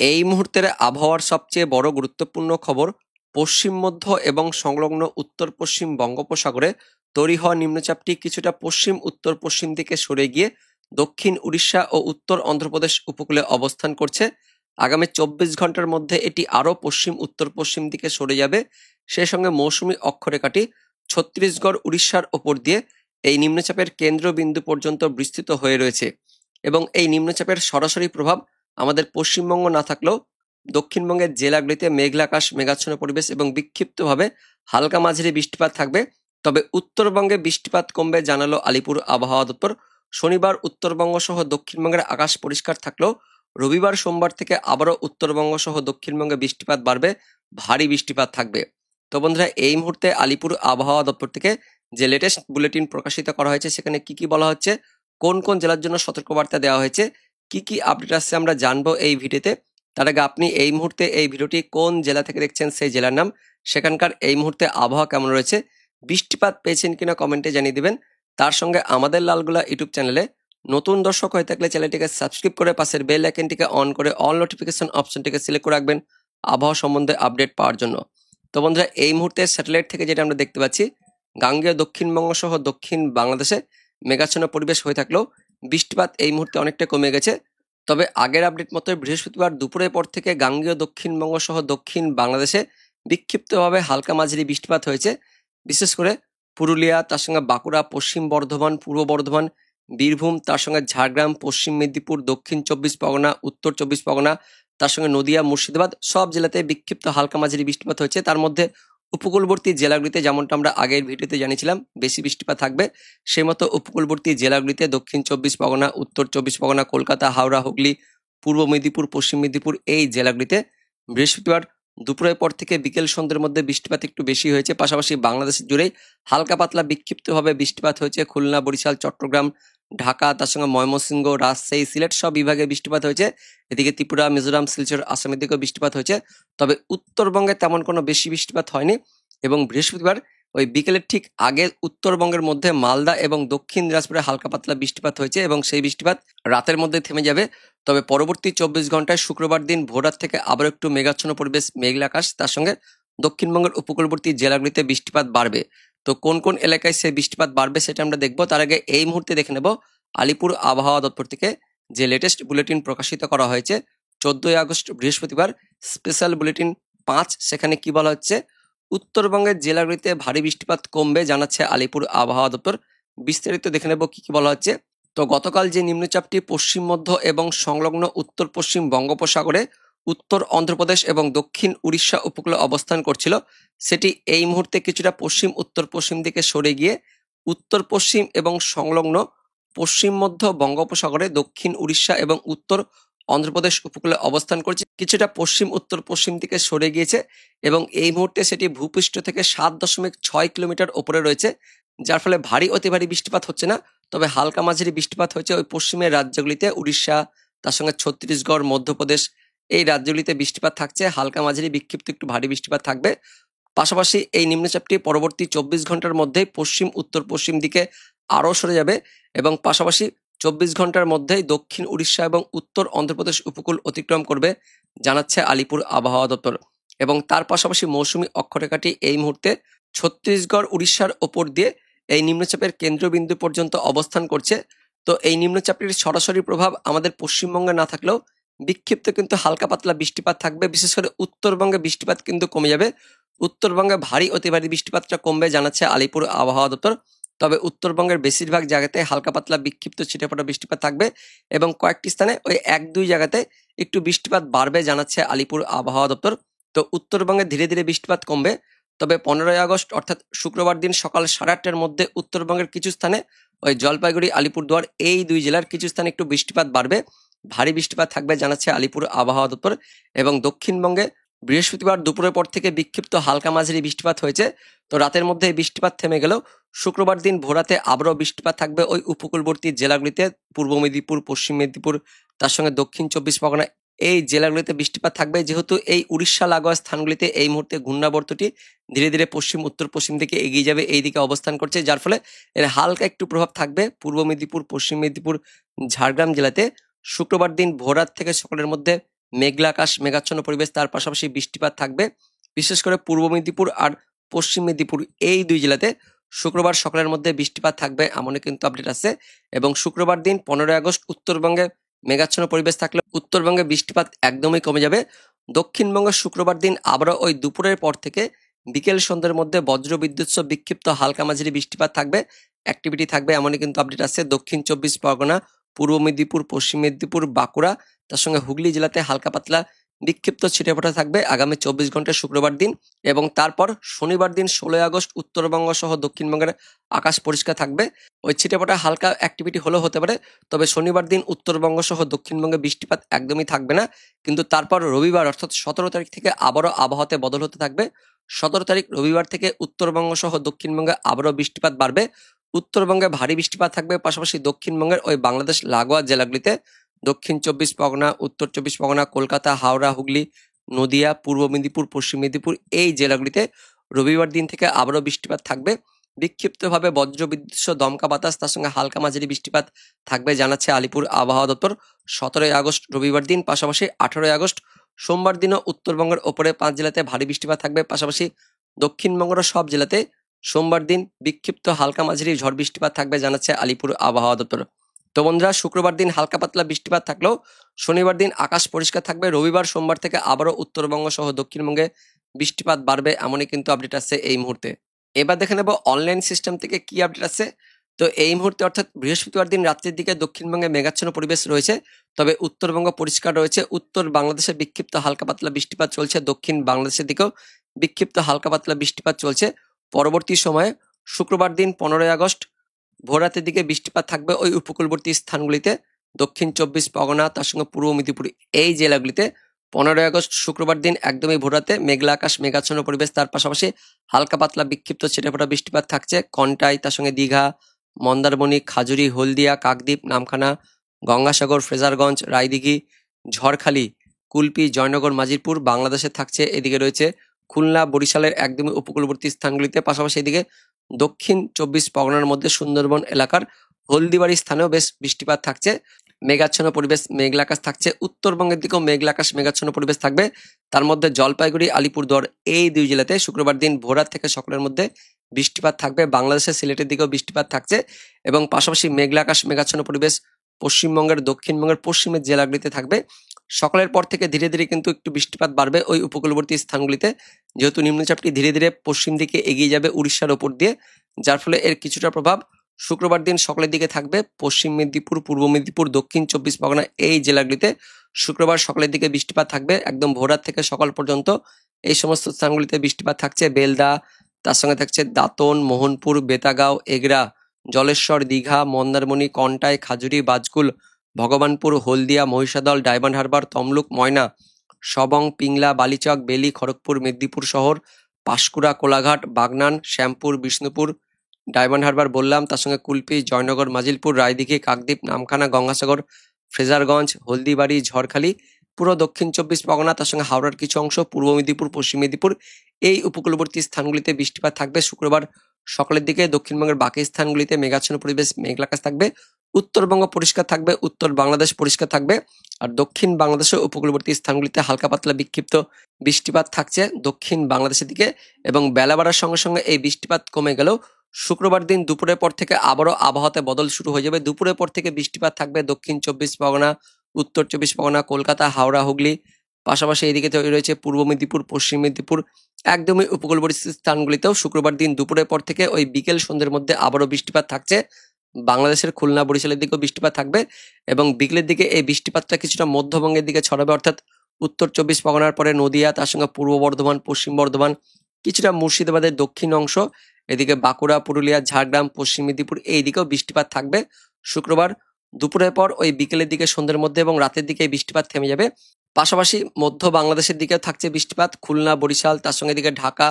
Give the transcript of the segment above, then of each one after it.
এই মুহূর্তের আবহাওয়ার সবচেয়ে বড় গুরুত্বপূর্ণ খবর, পশ্চিম মধ্য এবং সংলগ্ন উত্তর পশ্চিম বঙ্গোপসাগরে তৈরি হওয়া নিম্নচাপটি কিছুটা পশ্চিম উত্তর পশ্চিম দিকে সরে গিয়ে দক্ষিণ উড়িষ্যা ও উত্তর অন্ধ্রপ্রদেশ উপকূলে অবস্থান করছে। আগামী 24 ঘন্টার মধ্যে এটি আরও পশ্চিম উত্তর পশ্চিম দিকে সরে যাবে। সেই সঙ্গে মৌসুমী অক্ষরেখাটি ছত্তিশগড় উড়িষ্যার ওপর দিয়ে এই নিম্নচাপের কেন্দ্রবিন্দু পর্যন্ত বিস্তৃত হয়ে রয়েছে এবং এই নিম্নচাপের সরাসরি প্রভাব আমাদের পশ্চিমবঙ্গ না থাকলেও দক্ষিণবঙ্গের জেলাগুলিতে মেঘলা আকাশ, মেঘাচ্ছন্ন পরিবেশ এবং বিক্ষিপ্তভাবে হালকা মাঝারি বৃষ্টিপাত থাকবে। তবে উত্তরবঙ্গে বৃষ্টিপাত কমবে জানালো আলিপুর আবহাওয়া দপ্তর। শনিবার উত্তরবঙ্গ সহ দক্ষিণবঙ্গের আকাশ পরিষ্কার থাকলেও রবিবার সোমবার থেকে আবারও উত্তরবঙ্গ সহ দক্ষিণবঙ্গে বৃষ্টিপাত বাড়বে, ভারী বৃষ্টিপাত থাকবে। তো বন্ধুরা, এই মুহূর্তে আলিপুর আবহাওয়া দপ্তর থেকে যে লেটেস্ট বুলেটিন প্রকাশিত করা হয়েছে সেখানে কি কি বলা হচ্ছে, কোন কোন জেলার জন্য সতর্কবার্তা দেওয়া হয়েছে, কি কি আপডেট আসছে আমরা জানবো এই ভিডিওতে। তার আগে আপনি এই মুহূর্তে এই ভিডিওটি কোন জেলা থেকে দেখছেন সেই জেলার নাম, সেখানকার এই মুহূর্তে আবহাওয়া কেমন রয়েছে, বৃষ্টিপাত পেয়েছেন কিনা কমেন্টে জানিয়ে দিবেন। তার সঙ্গে আমাদের লালগোলা ইউটিউব চ্যানেলে নতুন দর্শক হয়ে থাকলে চ্যানেলটিকে সাবস্ক্রাইব করে পাশের বেল আইকনটিকে অন করে অল নোটিফিকেশন অপশনটিকে সিলেক্ট করে রাখবেন আবহাওয়া সম্বন্ধে আপডেট পাওয়ার জন্য। তো বন্ধুরা, এই মুহূর্তে স্যাটেলাইট থেকে যেটা আমরা দেখতে পাচ্ছি, গাঙ্গেয় দক্ষিণবঙ্গ সহ দক্ষিণ বাংলাদেশে মেঘাচ্ছন্ন পরিবেশ হয়ে থাকলেও বৃষ্টিপাত এই মুহূর্তে অনেকটা কমে গেছে। তবে আগের আপডেট মতো বৃহস্পতিবার দুপুরের পর থেকে গাঙ্গেয় দক্ষিণবঙ্গ সহ দক্ষিণ বাংলাদেশে বিক্ষিপ্তভাবে হালকা মাঝারি বৃষ্টিপাত হয়েছে। বিশেষ করে পুরুলিয়া, তার সঙ্গে বাঁকুড়া, পশ্চিম বর্ধমান, পূর্ব বর্ধমান, বীরভূম, তার সঙ্গে ঝাড়গ্রাম, পশ্চিম মেদিনীপুর, দক্ষিণ 24 পরগনা, উত্তর 24 পরগনা, তার সঙ্গে নদিয়া, মুর্শিদাবাদ সব জেলাতে বিক্ষিপ্ত হালকা মাঝারি বৃষ্টিপাত হয়েছে। তার মধ্যে উপকূলবর্তী জেলাগুলিতে যেমনটা আমরা আগের ভিডিওতে জানিয়েছিলাম বেশি বৃষ্টিপাত থাকবে, সেই মতো উপকূলবর্তী জেলাগুলিতে দক্ষিণ 24 পরগনা, উত্তর 24 পরগনা, কলকাতা, হাওড়া, হুগলি, পূর্ব মেদিনীপুর, পশ্চিম মেদিনীপুর এই জেলাগুলিতে বৃহস্পতিবার দুপুরের পর থেকে বিকেল সন্ধ্যের মধ্যে বৃষ্টিপাত একটু বেশি হয়েছে। পাশাপাশি বাংলাদেশ জুড়েই হালকা পাতলা বিক্ষিপ্তভাবে বৃষ্টিপাত হয়েছে। খুলনা, বরিশাল, চট্টগ্রাম, ঢাকা, তার সঙ্গে ময়মনসিংহ, রাজশাহী, সিলেট সব বিভাগে বৃষ্টিপাত হয়েছে। এদিকে ত্রিপুরা, মিজোরাম, শিলচর, আসামের দিকেও বৃষ্টিপাত হয়েছে। তবে উত্তরবঙ্গে তেমন কোনো বেশি বৃষ্টিপাত হয়নি এবং বৃহস্পতিবার ওই বিকেলের ঠিক আগে উত্তরবঙ্গের মধ্যে মালদা এবং দক্ষিণ দিনাজপুরে হালকা পাতলা বৃষ্টিপাত হয়েছে এবং সেই বৃষ্টিপাত রাতের মধ্যে থেমে যাবে। তবে পরবর্তী 24 ঘন্টায় শুক্রবার দিন ভোররাত থেকে আবার একটু মেঘাচ্ছন্ন পরিবেশ, মেঘলা আকাশ, তার সঙ্গে দক্ষিণবঙ্গের উপকূলবর্তী জেলাগুলিতে বৃষ্টিপাত বাড়বে। তো কোন কোন এলাকায় সেই বৃষ্টিপাত বাড়বে সেটা আমরা দেখবো। তার আগে এই মুহূর্তে দেখে নেব আলিপুর আবহাওয়া দপ্তর থেকে যে লেটেস্ট বুলেটিন প্রকাশিত করা হয়েছে 14ই আগস্ট বৃহস্পতিবার, স্পেশাল বুলেটিন 5। সেখানে কি বলা হচ্ছে, উত্তরবঙ্গের জেলাগুলিতে ভারী বৃষ্টিপাত কমবে জানাচ্ছে আলিপুর আবহাওয়া দপ্তর। বিস্তারিত দেখে নেব কি কি বলা হচ্ছে। তো গতকাল যে নিম্নচাপটি পশ্চিম মধ্য এবং সংলগ্ন উত্তর পশ্চিম বঙ্গোপসাগরে উত্তর অন্ধ্রপ্রদেশ এবং দক্ষিণ উড়িষ্যা উপকূলে অবস্থান করছিল, সেটি এই মুহূর্তে কিছুটা পশ্চিম উত্তর পশ্চিম দিকে সরে গিয়ে উত্তর পশ্চিম এবং সংলগ্ন পশ্চিম মধ্য বঙ্গোপসাগরে দক্ষিণ উড়িষ্যা এবং উত্তর অন্ধ্রপ্রদেশ উপকূলে অবস্থান করছে। কিছুটা পশ্চিম উত্তর পশ্চিম দিকে সরে গিয়েছে এবং এই মুহূর্তে সেটি ভূপৃষ্ঠ থেকে 7.6 কিলোমিটার ওপরে রয়েছে, যার ফলে ভারী অতি ভারী বৃষ্টিপাত হচ্ছে না। তবে হালকা মাঝারি বৃষ্টিপাত হচ্ছে ওই পশ্চিমের রাজ্যগুলিতে, উড়িষ্যা, তার সঙ্গে ছত্তিশগড়, মধ্যপ্রদেশ এই রাজ্যগুলিতে বৃষ্টিপাত থাকছে। হালকা মাঝারি বিক্ষিপ্ত একটু ভারী বৃষ্টিপাত থাকবে। পাশাপাশি এই নিম্নচাপটি পরবর্তী 24 ঘন্টার মধ্যেই পশ্চিম উত্তর পশ্চিম দিকে আরও সরে যাবে এবং পাশাপাশি 24 ঘন্টার মধ্যেই দক্ষিণ উড়িষ্যা এবং উত্তর অন্ধ্রপ্রদেশ উপকূল অতিক্রম করবে জানাচ্ছে আলিপুর আবহাওয়া দপ্তর। এবং তার পাশাপাশি মৌসুমী অক্ষরেখাটি এই মুহূর্তে ছত্তিশগড় উড়িষ্যার ওপর দিয়ে এই নিম্নচাপের কেন্দ্রবিন্দু পর্যন্ত অবস্থান করছে। তো এই নিম্নচাপটির সরাসরি প্রভাব আমাদের পশ্চিমবঙ্গে না থাকলেও বিক্ষিপ্ত কিন্তু হালকা পাতলা বৃষ্টিপাত থাকবে। বিশেষ করে উত্তরবঙ্গে বৃষ্টিপাত কিন্তু কমে যাবে। উত্তরবঙ্গে ভারী অতি ভারী বৃষ্টিপাতটা কমবে জানাচ্ছে আলিপুর আবহাওয়া দপ্তর। তবে উত্তরবঙ্গের বেশিরভাগ জায়গাতে হালকা পাতলা বিক্ষিপ্ত ছিটেফোঁটা বৃষ্টিপাত থাকবে এবং কয়েকটি স্থানে ওই 1-2 জায়গাতে একটু বৃষ্টিপাত বাড়বে জানাচ্ছে আলিপুর আবহাওয়া দপ্তর। তো উত্তরবঙ্গে ধীরে ধীরে বৃষ্টিপাত কমবে। তবে 15ই আগস্ট অর্থাৎ শুক্রবার দিন সকাল 8:30টার মধ্যে উত্তরবঙ্গের কিছু স্থানে ওই জলপাইগুড়ি, আলিপুরদুয়ার এই 2 জেলার কিছু স্থানে একটু বৃষ্টিপাত বাড়বে, ভারী বৃষ্টিপাত থাকবে জানাচ্ছে আলিপুর আবহাওয়া দপ্তর। এবং দক্ষিণবঙ্গে বৃহস্পতিবার দুপুরের পর থেকে বিক্ষিপ্ত হালকা মাঝারি বৃষ্টিপাত হয়েছে। তো রাতের মধ্যে বৃষ্টিপাত থেমে গেলেও শুক্রবার দিন ভোরাতে আবারও বৃষ্টিপাত থাকবে ওই উপকূলবর্তী জেলাগুলিতে, পূর্ব মেদিনীপুর, পশ্চিম মেদিনীপুর, তার সঙ্গে দক্ষিণ 24 পরগনা এই জেলাগুলিতে বৃষ্টিপাত থাকবে। যেহেতু এই উড়িষ্যা লাগোয়া স্থানগুলিতে এই মুহূর্তে ঘূর্ণাবর্তটি ধীরে ধীরে পশ্চিম উত্তর পশ্চিম দিকে এগিয়ে যাবে, এই দিকে অবস্থান করছে, যার ফলে এর হালকা একটু প্রভাব থাকবে পূর্ব মেদিনীপুর, পশ্চিম মেদিনীপুর, ঝাড়গ্রাম জেলাতে। শুক্রবার দিন ভোররাত থেকে সকালের মধ্যে মেঘলা আকাশ, মেঘাচ্ছন্ন পরিবেশ, তার পাশাপাশি বৃষ্টিপাত থাকবে বিশেষ করে পূর্ব মেদিনীপুর আর পশ্চিম মেদিনীপুর এই দুই জেলাতে শুক্রবার সকালের মধ্যে বৃষ্টিপাত থাকবে এমনই কিন্তু আপডেট আছে। এবং শুক্রবার দিন 15 আগস্ট উত্তরবঙ্গে মেঘাচ্ছন্ন পরিবেশ থাকলে উত্তরবঙ্গে বৃষ্টিপাত একদমই কমে যাবে। দক্ষিণবঙ্গে শুক্রবার দিন আবারও ওই দুপুরের পর থেকে বিকেল সন্ধ্যার মধ্যে বজ্র বিদ্যুৎ সহ বিক্ষিপ্ত হালকা মাঝারি বৃষ্টিপাত থাকবে, অ্যাক্টিভিটি থাকবে এমনই কিন্তু আপডেট আছে। দক্ষিণ 24 পরগনা, পূর্ব মেদিনীপুর, পশ্চিম মেদিনীপুর, বাঁকুড়া, তার সঙ্গে হুগলি জেলাতে হালকা পাতলা বিক্ষিপ্ত ছিটেফোঁটা থাকবে আগামী 24 ঘন্টায় শুক্রবার দিন। এবং তারপর শনিবার দিন 16 আগস্ট উত্তরবঙ্গ সহ দক্ষিণবঙ্গের আকাশ পরিষ্কার থাকবে। ওই ছিটেফোঁটা হালকা অ্যাক্টিভিটি হলেও হতে পারে, তবে শনিবার দিন উত্তরবঙ্গ সহ দক্ষিণবঙ্গে বৃষ্টিপাত একদমই থাকবে না। কিন্তু তারপর রবিবার অর্থাৎ 17 তারিখ থেকে আবারও আবহাওয়াতে বদল হতে থাকবে। 17 তারিখ রবিবার থেকে উত্তরবঙ্গ সহ দক্ষিণবঙ্গে আবারও বৃষ্টিপাত বাড়বে। উত্তরবঙ্গে ভারী বৃষ্টিপাত থাকবে, পাশাপাশি দক্ষিণবঙ্গের ওই বাংলাদেশ লাগোয়া জেলাগুলিতে দক্ষিণ 24 পরগনা, উত্তর 24 পরগনা, কলকাতা, হাওড়া, হুগলি, নদিয়া, পূর্ব মেদিনীপুর, পশ্চিম মেদিনীপুর এই জেলাগুলিতে রবিবার দিন থেকে আবারও বৃষ্টিপাত থাকবে। বিক্ষিপ্তভাবে বজ্রবিদ্যুৎ সহ দমকা বাতাস, তার সঙ্গে হালকা মাঝারি বৃষ্টিপাত থাকবে জানাচ্ছে আলিপুর আবহাওয়া দপ্তর। 17 আগস্ট রবিবার দিন, পাশাপাশি 18 আগস্ট সোমবার দিনও উত্তরবঙ্গের ওপরে 5 জেলাতে ভারী বৃষ্টিপাত থাকবে, পাশাপাশি দক্ষিণবঙ্গের সব জেলাতে সোমবার দিন বিক্ষিপ্ত হালকা মাঝারি ঝড় বৃষ্টিপাত থাকবে জানাচ্ছে আলিপুর আবহাওয়া দপ্তর। তো বন্ধুরা, শুক্রবার দিন হালকা পাতলা বৃষ্টিপাত থাকলেও শনিবার দিন আকাশ পরিষ্কার থাকবে। রবিবার সোমবার থেকে আবারও উত্তরবঙ্গ সহ দক্ষিণবঙ্গে বৃষ্টিপাত বাড়বে এমনই কিন্তু আপডেট আছে এই মুহূর্তে। এবার দেখে নেব অনলাইন সিস্টেম থেকে কি আপডেট আছে। তো এই মুহূর্তে অর্থাৎ বৃহস্পতিবার দিন রাত্রের দিকে দক্ষিণবঙ্গে মেঘাচ্ছন্ন পরিবেশ রয়েছে, তবে উত্তরবঙ্গ পরিষ্কার রয়েছে। উত্তর বাংলাদেশে বিক্ষিপ্ত হালকা পাতলা বৃষ্টিপাত চলছে, দক্ষিণ বাংলাদেশের দিকেও বিক্ষিপ্ত হালকা পাতলা বৃষ্টিপাত চলছে। পরবর্তী সময়ে শুক্রবার দিন 15 আগস্ট ভোররাতের দিকে বৃষ্টিপাত থাকবে ওই উপকূলবর্তী স্থানগুলিতে, দক্ষিণ 24 পরগনা, তার সঙ্গে পূর্ব মেদিনীপুর এই জেলাগুলিতে 15 আগস্ট শুক্রবার দিন একদমই ভোররাতে মেঘলা আকাশ, মেঘাচ্ছন্ন পরিবেশ, তার পাশাপাশি হালকা পাতলা বিক্ষিপ্ত ছিটেফোঁটা বৃষ্টিপাত থাকছে কন্টাই, তার সঙ্গে দীঘা, মন্দারমণি, খাজুরি, হলদিয়া, কাকদ্বীপ, নামখানা, গঙ্গাসাগর, ফ্রেজারগঞ্জ, রায়দিঘি, ঝড়খালি, কুলপি, জয়নগর, মাজিরপুর বাংলাদেশে থাকছে। এদিকে রয়েছে খুলনা, বরিশালের একদমই উপকূলবর্তী স্থানগুলিতে, পাশাপাশি এদিকে দক্ষিণ 24 পরগনার মধ্যে সুন্দরবন এলাকার হলদিবাড়ি স্থানেও বেশ বৃষ্টিপাত থাকছে। মেঘাচ্ছন্ন পরিবেশ, মেঘলা আকাশ থাকছে। উত্তরবঙ্গের দিকেও মেঘলা আকাশ, মেঘাচ্ছন্ন পরিবেশ থাকবে। তার মধ্যে জলপাইগুড়ি, আলিপুরদুয়ার এই দুই জেলাতে শুক্রবার দিন ভোররাত থেকে সকালের মধ্যে বৃষ্টিপাত থাকবে। বাংলাদেশের সিলেটের দিকেও বৃষ্টিপাত থাকছে এবং পাশাপাশি মেঘলা আকাশ, মেঘাচ্ছন্ন পরিবেশ পশ্চিমবঙ্গের, দক্ষিণবঙ্গের পশ্চিমের জেলাগুলিতে থাকবে। সকালের পর থেকে ধীরে ধীরে কিন্তু একটু বৃষ্টিপাত বাড়বে ওই উপকূলবর্তী স্থানগুলিতে, যেহেতু নিম্নচাপটি ধীরে ধীরে পশ্চিম দিকে এগিয়ে যাবে উড়িষ্যার ওপর দিয়ে, যার ফলে এর কিছুটা প্রভাব শুক্রবার দিন সকালের দিকে থাকবে পশ্চিম মেদিনীপুর, পূর্ব মেদিনীপুর, দক্ষিণ 24 পরগনা এই জেলাগুলিতে। শুক্রবার সকালের দিকে বৃষ্টিপাত থাকবে একদম ভোররাত থেকে সকাল পর্যন্ত। এই সমস্ত স্থানগুলিতে বৃষ্টিপাত থাকছে বেলদা, তার সঙ্গে থাকছে দাঁতন, মোহনপুর, বেতাগাঁও, এগরা, জলেশ্বর, দীঘা, মন্দারমণি, কন্টাই, খাজুরি, বাজকুল, ভগবানপুর, হলদিয়া, মহিষাদল, ডায়মন্ড হারবার, তমলুক, ময়না, সবং, পিংলা, বালিচক, বেলি, খড়গপুর, মেদিনীপুর শহর, পাঁশকুড়া, কোলাঘাট, বাগনান, শ্যামপুর, বিষ্ণুপুর, ডায়মন্ড হারবার বললাম, তার সঙ্গে কুলপি, জয়নগর, মাজিলপুর, রায়দিঘি, কাকদ্বীপ, নামখানা, গঙ্গাসাগর, ফ্রেজারগঞ্জ, হলদিবাড়ি, ঝড়খালি, পুরো দক্ষিণ 24 পরগনা, তার সঙ্গে হাওড়ার কিছু অংশ, পূর্ব মেদিনীপুর, পশ্চিম মেদিনীপুর এই উপকূলবর্তী স্থানগুলিতে বৃষ্টিপাত থাকবে শুক্রবার সকালের দিকে। দক্ষিণবঙ্গের বাকি স্থানগুলিতে মেঘাচ্ছন্ন পরিবেশ, মেঘলা আকাশ থাকবে। উত্তরবঙ্গ পরিষ্কার থাকবে, উত্তর বাংলাদেশ পরিষ্কার থাকবে, আর দক্ষিণ বাংলাদেশের উপকূলবর্তী স্থানগুলিতে হালকা পাতলা বিক্ষিপ্ত বৃষ্টিপাত থাকছে দক্ষিণ বাংলাদেশের দিকে। এবং বেলা বাড়ার সঙ্গে সঙ্গে এই বৃষ্টিপাত কমে গেলেও শুক্রবার দিন দুপুরের পর থেকে আবারও আবহাওয়াতে বদল শুরু হয়ে যাবে। দুপুরের পর থেকে বৃষ্টিপাত থাকবে দক্ষিণ 24 পরগনা, উত্তর 24 পরগনা, কলকাতা, হাওড়া, হুগলি, পাশাপাশি এদিকে রয়েছে পূর্ব মেদিনীপুর, পশ্চিম মেদিনীপুর একদমই উপকূলবর্তী স্থানগুলিতেও শুক্রবার দিন দুপুরের পর থেকে ওই বিকেল সন্ধ্যের মধ্যে আবারও বৃষ্টিপাত থাকছে। বাংলাদেশের খুলনা, বরিশালের দিকেও বৃষ্টিপাত থাকবে এবং বিকেলের দিকে এই বৃষ্টিপাতটা কিছুটা মধ্যবঙ্গের দিকে ছড়াবে, অর্থাৎ উত্তর 24 পরগনার পরে নদিয়া, তার সঙ্গে পূর্ব বর্ধমান, পশ্চিম বর্ধমান, কিছুটা মুর্শিদাবাদের দক্ষিণ অংশ, এদিকে বাঁকুড়া, পুরুলিয়া, ঝাড়গ্রাম, পশ্চিম মেদিনীপুর এই দিকেও বৃষ্টিপাত থাকবে শুক্রবার দুপুরের পর ওই বিকেলের দিকে সন্ধ্যের মধ্যে, এবং রাতের দিকে এই বৃষ্টিপাত থেমে যাবে। পাশাপাশি মধ্য বাংলাদেশের দিকেও থাকছে বৃষ্টিপাত, খুলনা, বরিশাল, তার সঙ্গে এদিকে ঢাকা,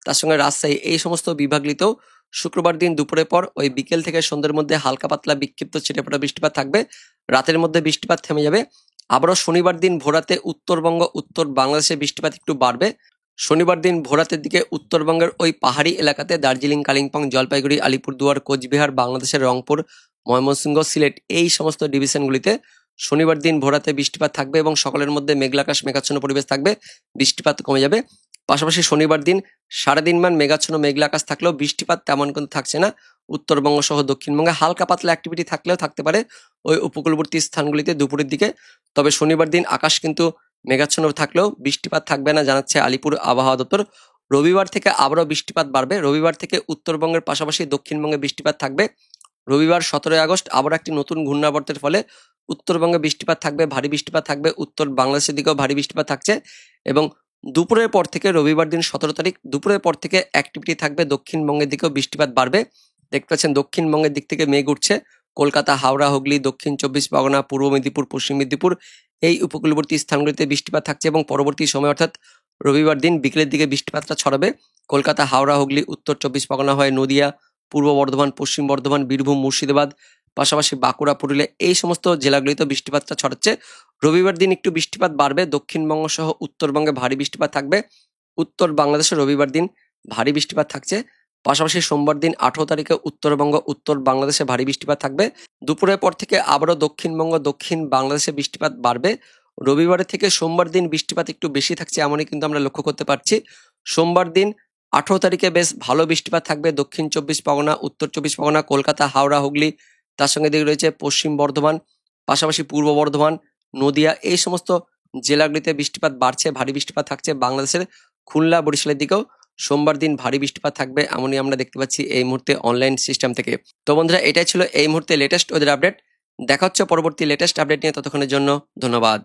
তার সঙ্গে রাজশাহী এই সমস্ত বিভাগগুলিতেও শুক্রবার দিন দুপুরের পর ওই বিকেল থেকে সন্ধ্যের মধ্যে হালকা পাতলা বিক্ষিপ্ত ছিটেফোঁটা বৃষ্টিপাত থাকবে, রাতের মধ্যে বৃষ্টিপাত থেমে যাবে। আবারও শনিবার দিন ভোরাতে উত্তরবঙ্গ, উত্তর বাংলাদেশে বৃষ্টিপাত একটু বাড়বে। শনিবার দিন ভোরাতের দিকে উত্তরবঙ্গের ওই পাহাড়ি এলাকাতে দার্জিলিং, কালিম্পং, জলপাইগুড়ি, আলিপুরদুয়ার, কোচবিহার, বাংলাদেশের রংপুর, ময়মনসিংহ, সিলেট এই সমস্ত ডিভিশনগুলিতে শনিবার দিন ভোরাতে বৃষ্টিপাত থাকবে এবং সকালের মধ্যে মেঘলা আকাশ মেঘাচ্ছন্ন পরিবেশ থাকবে, বৃষ্টিপাত কমে যাবে। পাশাপাশি শনিবার দিন সারাদিনমান মেঘাচ্ছন্ন মেঘলা আকাশ থাকলেও বৃষ্টিপাত তেমন কিন্তু থাকছে না। উত্তরবঙ্গ সহ দক্ষিণবঙ্গে হালকা পাতলা অ্যাক্টিভিটি থাকলেও থাকতে পারে ওই উপকূলবর্তী স্থানগুলিতে দুপুরের দিকে। তবে শনিবার দিন আকাশ কিন্তু মেঘাচ্ছন্ন থাকলেও বৃষ্টিপাত থাকবে না জানাচ্ছে আলিপুর আবহাওয়া দপ্তর। রবিবার থেকে আবারও বৃষ্টিপাত বাড়বে। রবিবার থেকে উত্তরবঙ্গের পাশাপাশি দক্ষিণবঙ্গে বৃষ্টিপাত থাকবে। রবিবার 17 আগস্ট আবার একটি নতুন ঘূর্ণাবর্তের ফলে উত্তরবঙ্গে বৃষ্টিপাত থাকবে, ভারী বৃষ্টিপাত থাকবে। উত্তর বাংলাদেশের দিকেও ভারী বৃষ্টিপাত থাকছে এবং দুপুরের পর থেকে রবিবার দিন 17 তারিখ দুপুরের পর থেকে অ্যাক্টিভিটি থাকবে, দক্ষিণবঙ্গের দিকেও বৃষ্টিপাত বাড়বে। দেখতে পাচ্ছেন দক্ষিণবঙ্গের দিক থেকে মেঘ উঠছে। কলকাতা, হাওড়া, হুগলি, দক্ষিণ 24 পরগনা, পূর্ব মেদিনীপুর, পশ্চিম মেদিনীপুর এই উপকূলবর্তী স্থানগুলিতে বৃষ্টিপাত থাকছে এবং পরবর্তী সময় অর্থাৎ রবিবার দিন বিকেলের দিকে বৃষ্টিপাতটা ছড়াবে। কলকাতা, হাওড়া, হুগলি, উত্তর 24 পরগনা হয়ে নদিয়া, পূর্ব বর্ধমান, পশ্চিম বর্ধমান, বীরভূম, মুর্শিদাবাদ, পাশাপাশি বাঁকুড়া, পুরুলিয়া এই সমস্ত জেলাগুলিতে বৃষ্টিপাতটা ছড়াচ্ছে। রবিবার দিন একটু বৃষ্টিপাত বাড়বে, দক্ষিণবঙ্গ সহ উত্তরবঙ্গে ভারী বৃষ্টিপাত থাকবে। উত্তর বাংলাদেশে রবিবার দিন ভারী বৃষ্টিপাত থাকছে। পাশাপাশি সোমবার দিন 18 তারিখে উত্তরবঙ্গ, উত্তর বাংলাদেশে ভারী বৃষ্টিপাত থাকবে। দুপুরের পর থেকে আবারও দক্ষিণবঙ্গ, দক্ষিণ বাংলাদেশে বৃষ্টিপাত বাড়বে। রবিবারের থেকে সোমবার দিন বৃষ্টিপাত একটু বেশি থাকছে এমনই কিন্তু আমরা লক্ষ্য করতে পারছি। সোমবার দিন 18 তারিখে বেশ ভালো বৃষ্টিপাত থাকবে দক্ষিণ 24 পরগনা, উত্তর 24 পরগনা, কলকাতা, হাওড়া, হুগলি, তার সঙ্গে দিকে রয়েছে পশ্চিম বর্ধমান, পাশাপাশি পূর্ব বর্ধমান, নদিয়া এই সমস্ত জেলাগুলিতে বৃষ্টিপাত বাড়ছে, ভারী বৃষ্টিপাত থাকছে। বাংলাদেশের খুলনা, বরিশালের দিকেও সোমবার দিন ভারী বৃষ্টিপাত থাকবে এমনই আমরা দেখতে পাচ্ছি এই মুহূর্তে অনলাইন সিস্টেম থেকে। তো বন্ধুরা, এটাই ছিল এই মুহূর্তে লেটেস্ট ওয়েদার আপডেট। দেখা হচ্ছে পরবর্তী লেটেস্ট আপডেট নিয়ে, ততক্ষণের জন্য ধন্যবাদ।